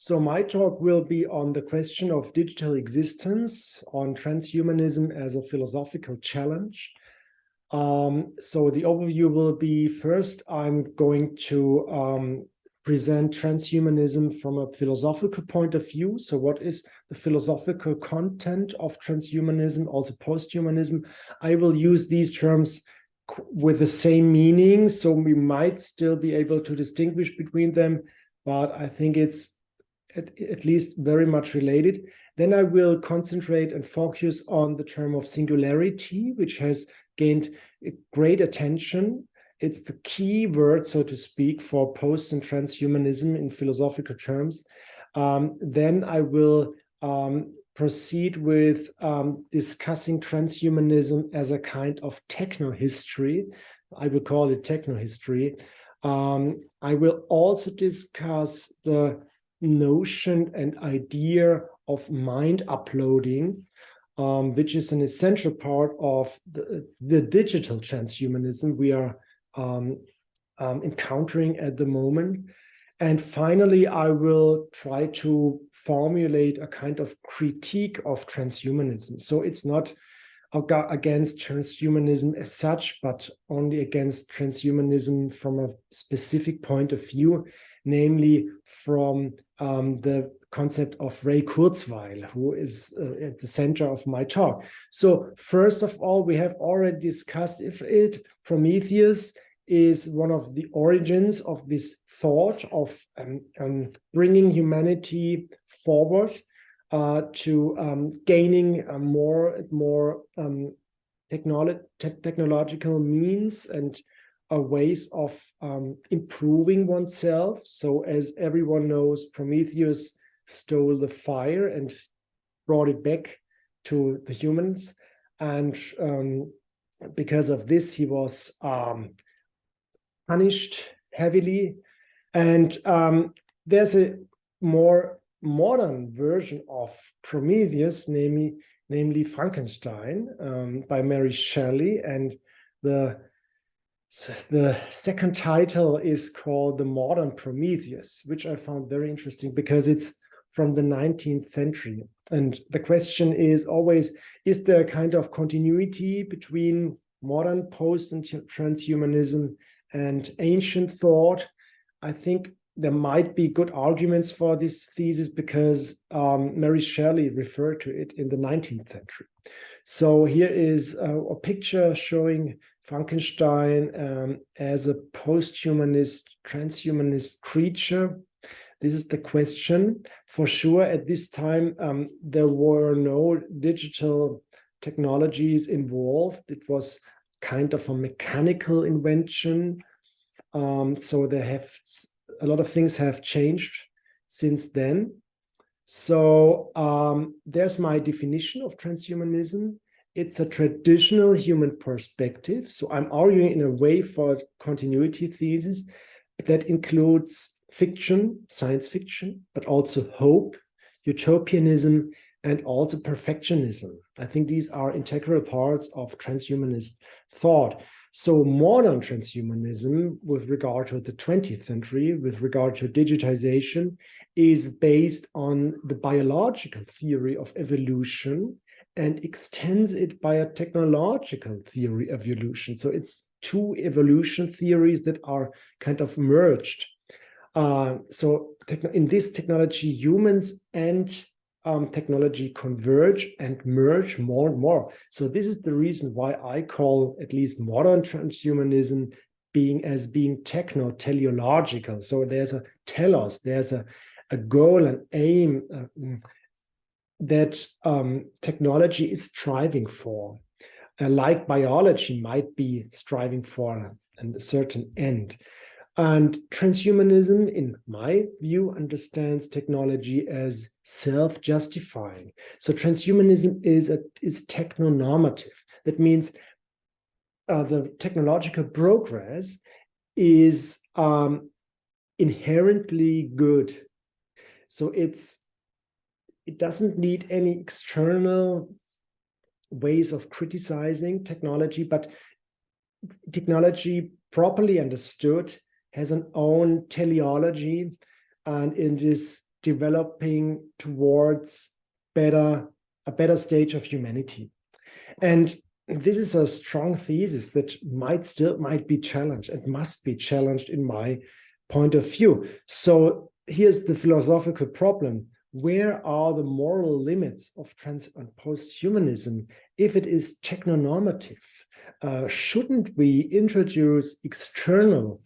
So my talk will be on the question of digital existence, on transhumanism as a philosophical challenge. So the overview will be, first, I'm going to present transhumanism from a philosophical point of view. So what is the philosophical content of transhumanism, also post-humanism? I will use these terms with the same meaning, so we might still be able to distinguish between them, but I think it's at least very much related. Then I will concentrate and focus on the term of singularity, which has gained great attention. It's the key word, so to speak, for post and transhumanism in philosophical terms. Then I will proceed with discussing transhumanism as a kind of techno-history. I will call it techno-history. I will also discuss the notion and idea of mind uploading, which is an essential part of the digital transhumanism we are encountering at the moment. And finally, I will try to formulate a kind of critique of transhumanism. So it's not against transhumanism as such, but only against transhumanism from a specific point of view, namely from the concept of Ray Kurzweil, who is at the center of my talk. So first of all, we have already discussed Prometheus is one of the origins of this thought of bringing humanity forward to gaining more technological means and ways of improving oneself. So as everyone knows, Prometheus stole the fire and brought it back to the humans. And because of this, he was punished heavily. And there's a more modern version of Prometheus, namely Frankenstein, by Mary Shelley. And the second title is called The Modern Prometheus, which I found very interesting because it's from the 19th century. And the question is always, is there a kind of continuity between modern post and transhumanism and ancient thought? I think there might be good arguments for this thesis because Mary Shelley referred to it in the 19th century. So here is a picture showing Frankenstein as a post-humanist, transhumanist creature. This is the question. For sure, at this time, there were no digital technologies involved. It was kind of a mechanical invention. So a lot of things have changed since then. So there's my definition of transhumanism. It's a traditional human perspective. So I'm arguing in a way for a continuity thesis that includes fiction, science fiction, but also hope, utopianism, and also perfectionism. I think these are integral parts of transhumanist thought. So modern transhumanism, with regard to the 20th century, with regard to digitization, is based on the biological theory of evolution and extends it by a technological theory of evolution. So it's two evolution theories that are kind of merged. So in this technology, humans and technology converge and merge more and more. So this is the reason why I call at least modern transhumanism being techno-teleological. So there's a telos, there's a goal, an aim that technology is striving for, like biology might be striving for a certain end. And transhumanism, in my view, understands technology as self-justifying. So transhumanism is techno-normative. That means the technological progress is inherently good. So it doesn't need any external ways of criticizing technology, but technology properly understood has an own teleology, and it is developing towards a better stage of humanity. And this is a strong thesis that might be challenged and must be challenged in my point of view. So here's the philosophical problem. Where are the moral limits of trans and post-humanism if it is technonormative? Shouldn't we introduce external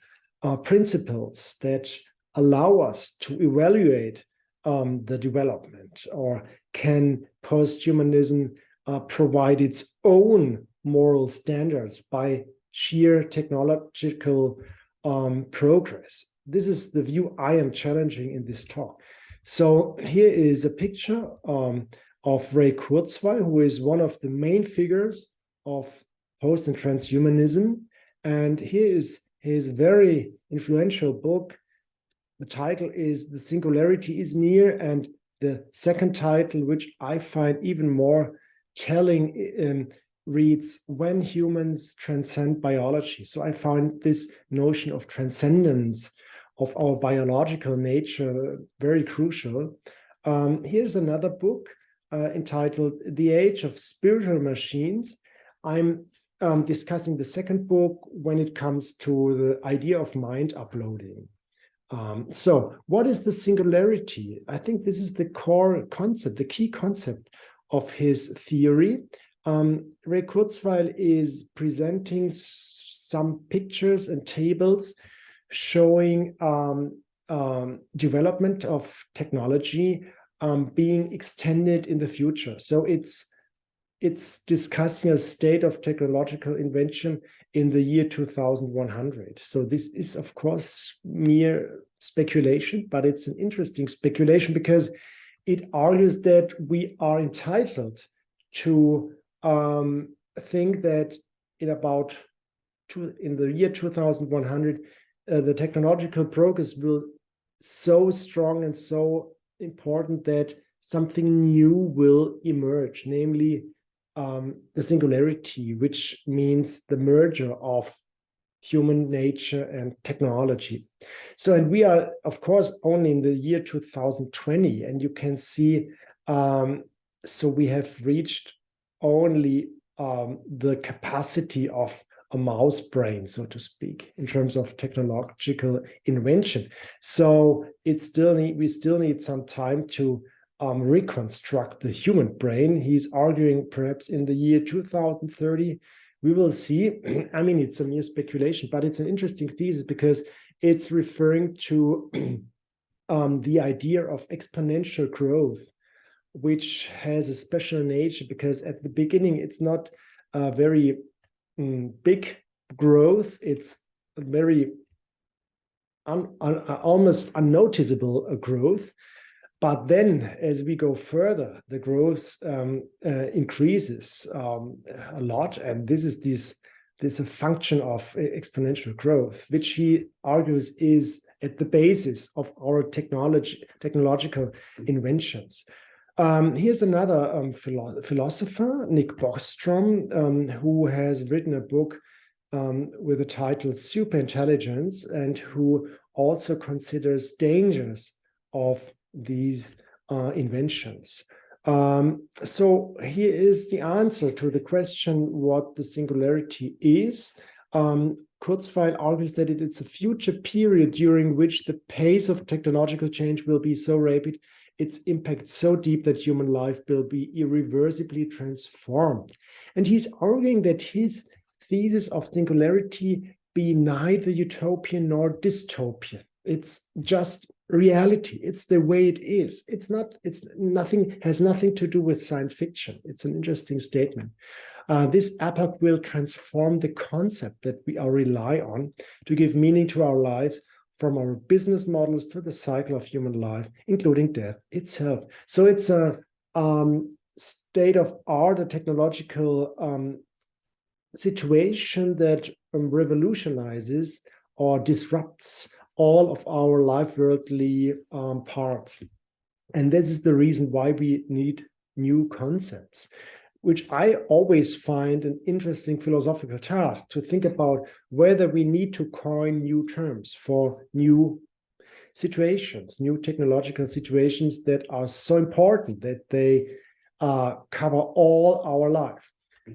principles that allow us to evaluate the development? Or can post-humanism provide its own moral standards by sheer technological progress? This is the view I am challenging in this talk. So here is a picture of Ray Kurzweil, who is one of the main figures of post and transhumanism. And here is his very influential book. The title is The Singularity is Near. And the second title, which I find even more telling, reads When Humans Transcend Biology. So I found this notion of transcendence of our biological nature very crucial. Here's another book entitled The Age of Spiritual Machines. I'm discussing the second book when it comes to the idea of mind uploading. So what is the singularity? I think this is the core concept, the key concept of his theory. Ray Kurzweil is presenting some pictures and tables showing development of technology being extended in the future. So it's discussing a state of technological invention in the year 2100. So this is, of course, mere speculation, but it's an interesting speculation because it argues that we are entitled to think that in the year 2100, the technological progress will so strong and so important that something new will emerge, namely the singularity, which means the merger of human nature and technology. So, and we are, of course, only in the year 2020, and you can see, so we have reached only the capacity of a mouse brain, so to speak, in terms of technological invention. So we still need some time to reconstruct the human brain. He's arguing perhaps in the year 2030, we will see. I mean, it's a mere speculation, but it's an interesting thesis because it's referring to the idea of exponential growth, which has a special nature because at the beginning, it's not a very big growth. It's a very almost unnoticeable growth. But then as we go further, the growth increases a lot. And this is a function of exponential growth, which he argues is at the basis of our technological inventions. Here's another philosopher, Nick Bostrom, who has written a book with the title Superintelligence, and who also considers dangers of these inventions. So here is the answer to the question what the singularity is. Kurzweil argues that it's a future period during which the pace of technological change will be so rapid, its impact so deep that human life will be irreversibly transformed. And he's arguing that his thesis of singularity be neither utopian nor dystopian. It's just reality. It's the way it is. Has nothing to do with science fiction. It's an interesting statement. This epoch will transform the concept that we all rely on to give meaning to our lives, from our business models to the cycle of human life, including death itself. So it's a state of art, a technological situation that revolutionizes or disrupts all of our life worldly parts. And this is the reason why we need new concepts, which I always find an interesting philosophical task, to think about whether we need to coin new terms for new situations, new technological situations that are so important that they cover all our life.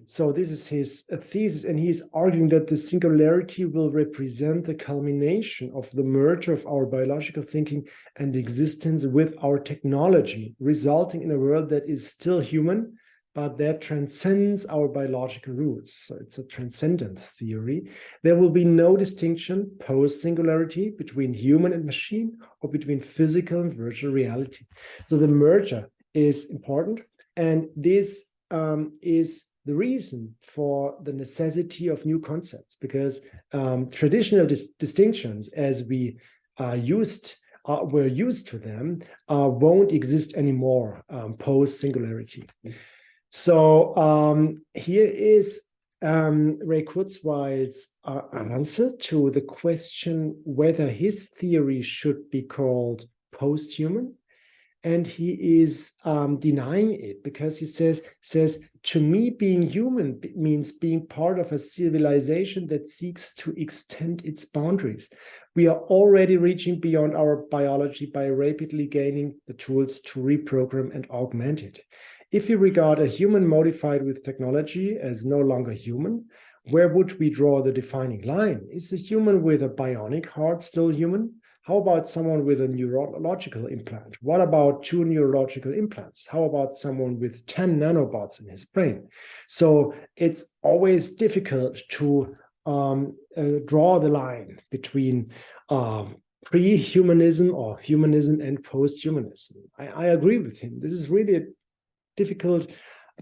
So this is his thesis, and he's arguing that the singularity will represent the culmination of the merger of our biological thinking and existence with our technology, resulting in a world that is still human, but that transcends our biological roots. So it's a transcendent theory. There will be no distinction post-singularity between human and machine, or between physical and virtual reality. So the merger is important, and this is the reason for the necessity of new concepts, because traditional distinctions, as we were used to them, won't exist anymore post-singularity. So here is Ray Kurzweil's answer to the question whether his theory should be called post-human. And he is denying it, because he says, to me, being human means being part of a civilization that seeks to extend its boundaries. We are already reaching beyond our biology by rapidly gaining the tools to reprogram and augment it. If we regard a human modified with technology as no longer human, where would we draw the defining line? Is a human with a bionic heart still human? How about someone with a neurological implant? What about 2 neurological implants? How about someone with 10 nanobots in his brain? So it's always difficult to draw the line between pre-humanism or humanism and post-humanism. I agree with him. This is really a difficult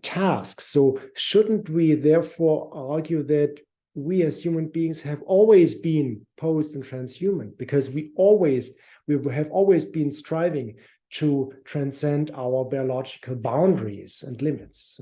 task. So shouldn't we therefore argue that we as human beings have always been post and transhuman, because we have always been striving to transcend our biological boundaries and limits.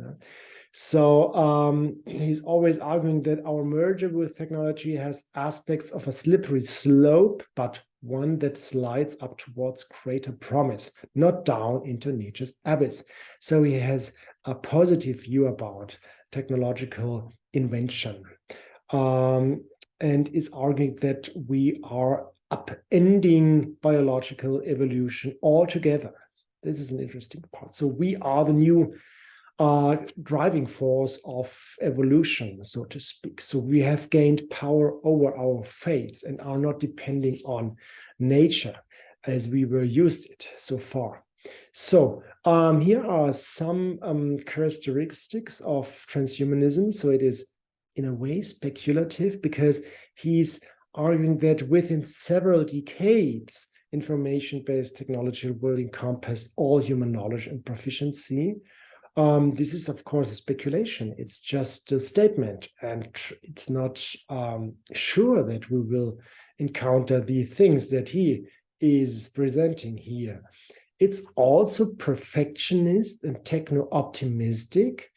So he's always arguing that our merger with technology has aspects of a slippery slope, but one that slides up towards greater promise, not down into nature's abyss. So he has a positive view about technological invention. And is arguing that we are upending biological evolution altogether. This is an interesting part. So we are the new driving force of evolution, so to speak. So we have gained power over our fates and are not depending on nature as we were used it so far. So here are some characteristics of transhumanism. So it is in a way speculative, because he's arguing that within several decades, information-based technology will encompass all human knowledge and proficiency. This is, of course, a speculation. It's just a statement, and it's not sure that we will encounter the things that he is presenting here. It's also perfectionist and techno-optimistic.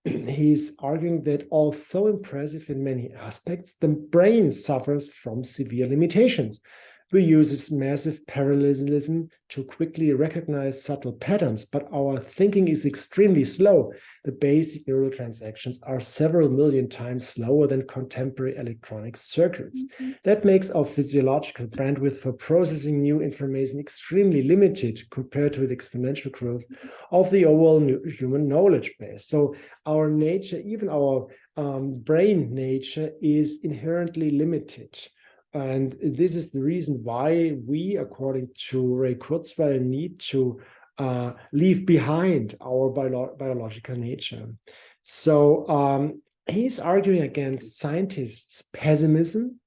He's arguing that although impressive in many aspects, the brain suffers from severe limitations. We use massive parallelism to quickly recognize subtle patterns, but our thinking is extremely slow. The basic neural transactions are several million times slower than contemporary electronic circuits. That makes our physiological bandwidth for processing new information extremely limited compared to the exponential growth of the overall human knowledge base. So our nature, even our brain nature, is inherently limited. And this is the reason why we, according to Ray Kurzweil, need to leave behind our biological nature. So he's arguing against scientists' pessimism,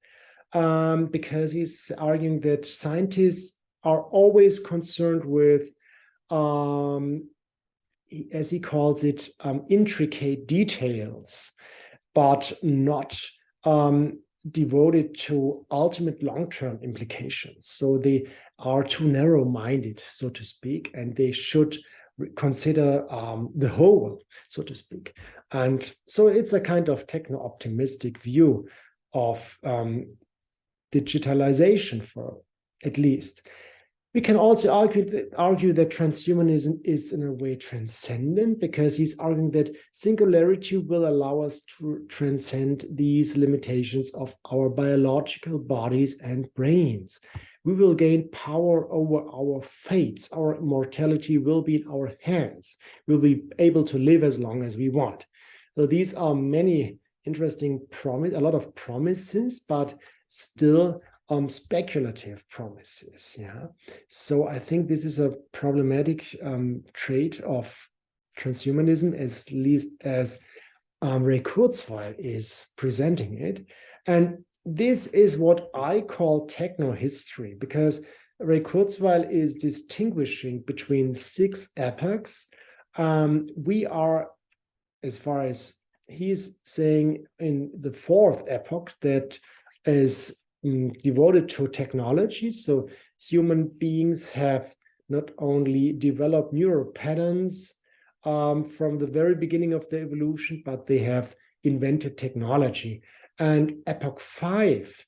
because he's arguing that scientists are always concerned with, as he calls it, intricate details, but not devoted to ultimate long-term implications. So they are too narrow-minded, so to speak, and they should consider the whole, so to speak. And so it's a kind of techno-optimistic view of digitalization, for at least. We can also argue that transhumanism is in a way transcendent, because he's arguing that singularity will allow us to transcend these limitations of our biological bodies and brains. We will gain power over our fates. Our immortality will be in our hands. We'll be able to live as long as we want. So these are many interesting a lot of promises, but still speculative promises. Yeah. So I think this is a problematic trait of transhumanism, at least as Ray Kurzweil is presenting it. And this is what I call techno-history, because Ray Kurzweil is distinguishing between 6 epochs. We are, as far as he's saying, in the 4th epoch that is devoted to technology. So human beings have not only developed neural patterns from the very beginning of the evolution, but they have invented technology. And Epoch 5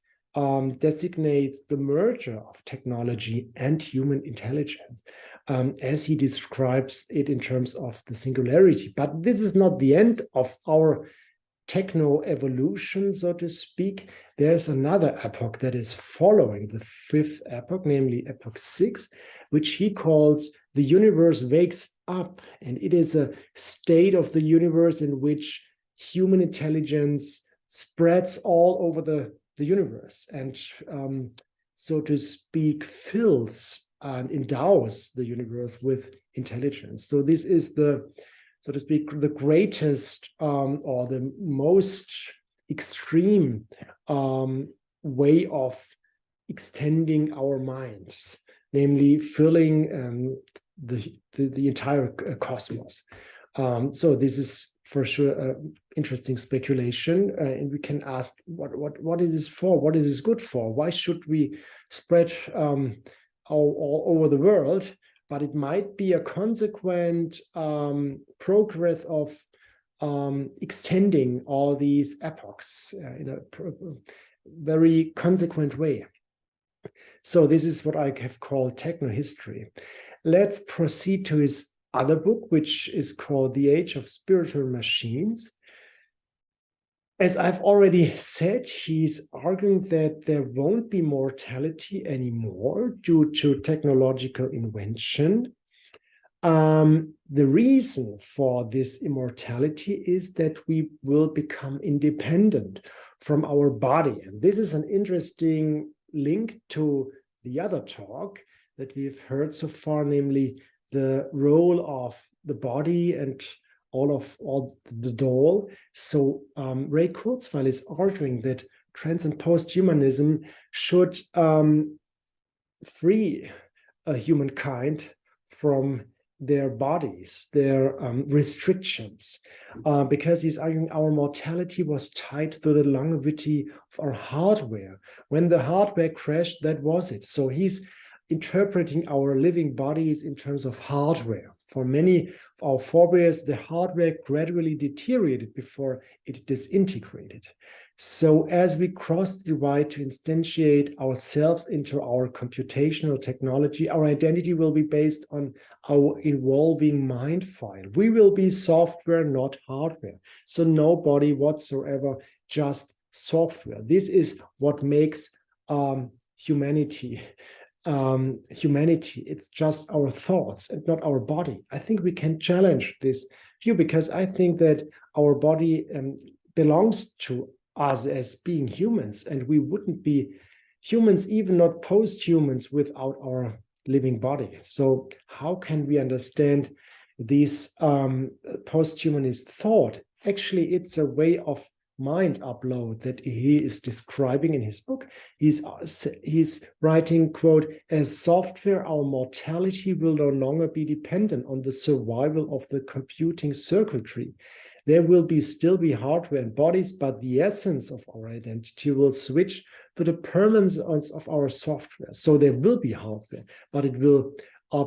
designates the merger of technology and human intelligence, as he describes it in terms of the singularity. But this is not the end of our techno-evolution, so to speak. There's another epoch that is following the 5th epoch, namely Epoch 6, which he calls the universe wakes up. And it is a state of the universe in which human intelligence spreads all over the universe and, so to speak, fills and endows the universe with intelligence. So this is the, so to speak, the greatest or the most extreme way of extending our minds, namely filling the entire cosmos. So this is for sure an interesting speculation, and we can ask what is this for? What is this good for? Why should we spread all over the world? But it might be a consequent progress of extending all these epochs in a very consequent way. So this is what I have called technohistory. Let's proceed to his other book, which is called The Age of Spiritual Machines. As I've already said, he's arguing that there won't be mortality anymore due to technological invention. The reason for this immortality is that we will become independent from our body. And this is an interesting link to the other talk that we've heard so far, namely the role of the body and all the doll. So Ray Kurzweil is arguing that trans and post-humanism should free humankind from their bodies, their restrictions, because he's arguing our mortality was tied to the longevity of our hardware. When the hardware crashed, that was it. So he's interpreting our living bodies in terms of hardware. For many of our forebears, the hardware gradually deteriorated before it disintegrated. So as we cross the divide to instantiate ourselves into our computational technology, our identity will be based on our evolving mind file. We will be software, not hardware. So no body whatsoever, just software. This is what makes humanity. It's just our thoughts and not our body. I think we can challenge this view, because I think that our body belongs to us as being humans, and we wouldn't be humans, even not post-humans, without our living body. So how can we understand this post-humanist thought? Actually, it's a way of mind upload that he is describing in his book. He's writing, quote, as software, our mortality will no longer be dependent on the survival of the computing circuitry. There will still be hardware and bodies, but the essence of our identity will switch to the permanence of our software. So there will be hardware, but it will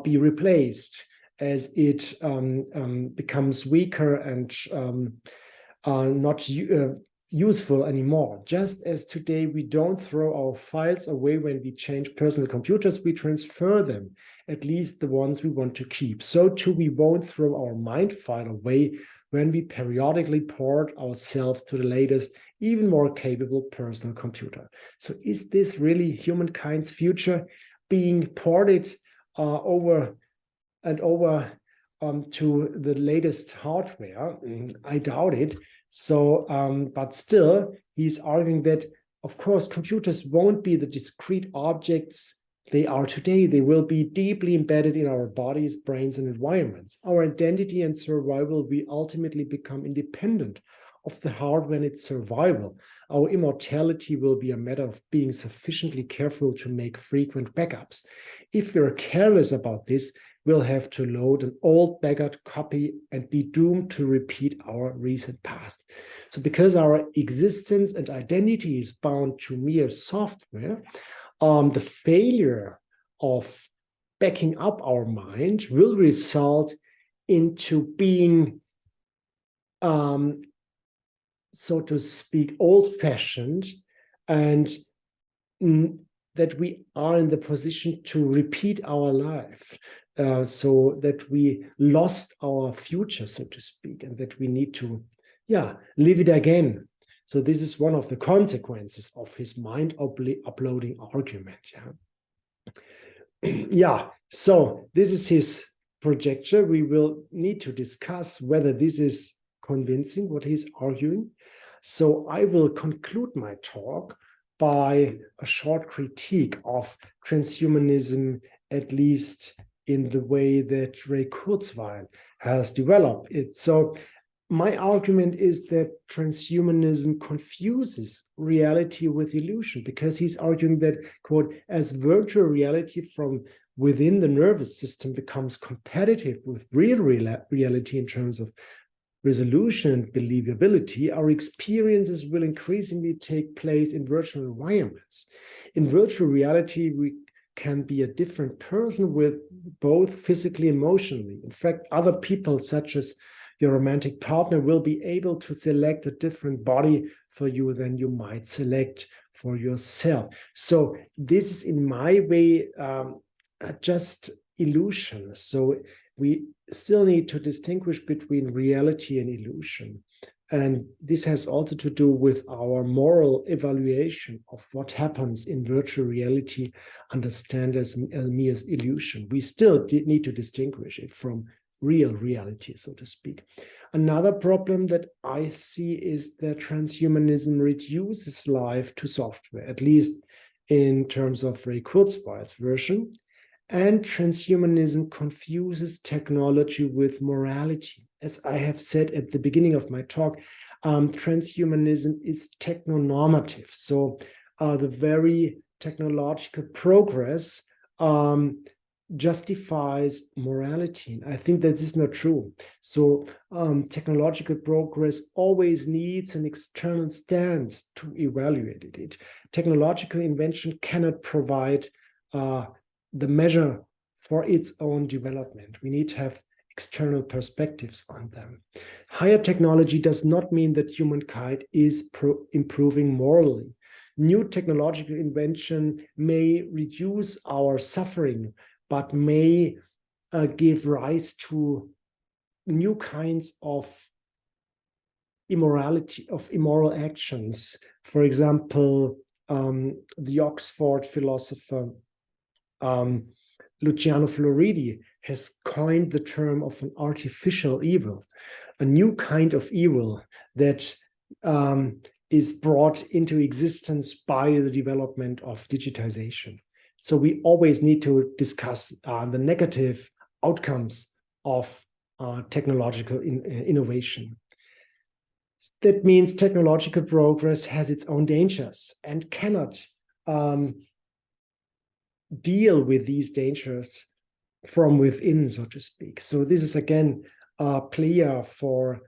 be replaced as it becomes weaker and not useful anymore. Just as today we don't throw our files away when we change personal computers, we transfer them, at least the ones we want to keep. So too, we won't throw our mind file away when we periodically port ourselves to the latest, even more capable personal computer. So is this really humankind's future, being ported over and over to the latest hardware? I doubt it. So, but still, he's arguing that, of course, computers won't be the discrete objects they are today. They will be deeply embedded in our bodies, brains, and environments. Our identity and survival will ultimately become independent of the hardware and its survival. Our immortality will be a matter of being sufficiently careful to make frequent backups. If we're careless about this, we'll have to load an old backup copy and be doomed to repeat our recent past. So because our existence and identity is bound to mere software, the failure of backing up our mind will result into being, so to speak, old-fashioned, and that we are in the position to repeat our life. So that we lost our future, so to speak, and that we need to, live it again. So this is one of the consequences of his mind uploading argument. So this is his projection. We will need to discuss whether this is convincing, what he's arguing. So I will conclude my talk by a short critique of transhumanism, at least in the way that Ray Kurzweil has developed it. So my argument is that transhumanism confuses reality with illusion, because he's arguing that, quote, as virtual reality from within the nervous system becomes competitive with real reality in terms of resolution and believability, our experiences will increasingly take place in virtual environments. In virtual reality, we can be a different person with both physically and emotionally. In fact, other people, such as your romantic partner, will be able to select a different body for you than you might select for yourself. So this is, in my way, just illusion. So we still need to distinguish between reality and illusion. And this has also to do with our moral evaluation of what happens in virtual reality, understand as mere illusion. We still need to distinguish it from real reality, so to speak. Another problem that I see is that transhumanism reduces life to software, at least in terms of Ray Kurzweil's version. And transhumanism confuses technology with morality. As I have said at the beginning of my talk, transhumanism is technonormative. So the very technological progress justifies morality. I think that this is not true. So technological progress always needs an external stance to evaluate it. Technological invention cannot provide the measure for its own development. We need to have external perspectives on them. Higher technology does not mean that humankind is improving morally. New technological invention may reduce our suffering, but may give rise to new kinds of immorality, of immoral actions. For example, the Oxford philosopher Luciano Floridi has coined the term of an artificial evil, a new kind of evil that is brought into existence by the development of digitization. So we always need to discuss the negative outcomes of technological innovation. That means technological progress has its own dangers and cannot deal with these dangers from within, so to speak. So this is, again, a plea for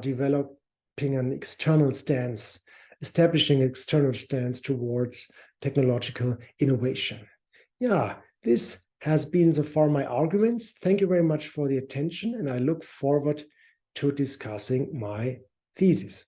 developing an external stance, establishing an external stance towards technological innovation. This has been so far my arguments. Thank you very much for the attention, and I look forward to discussing my thesis.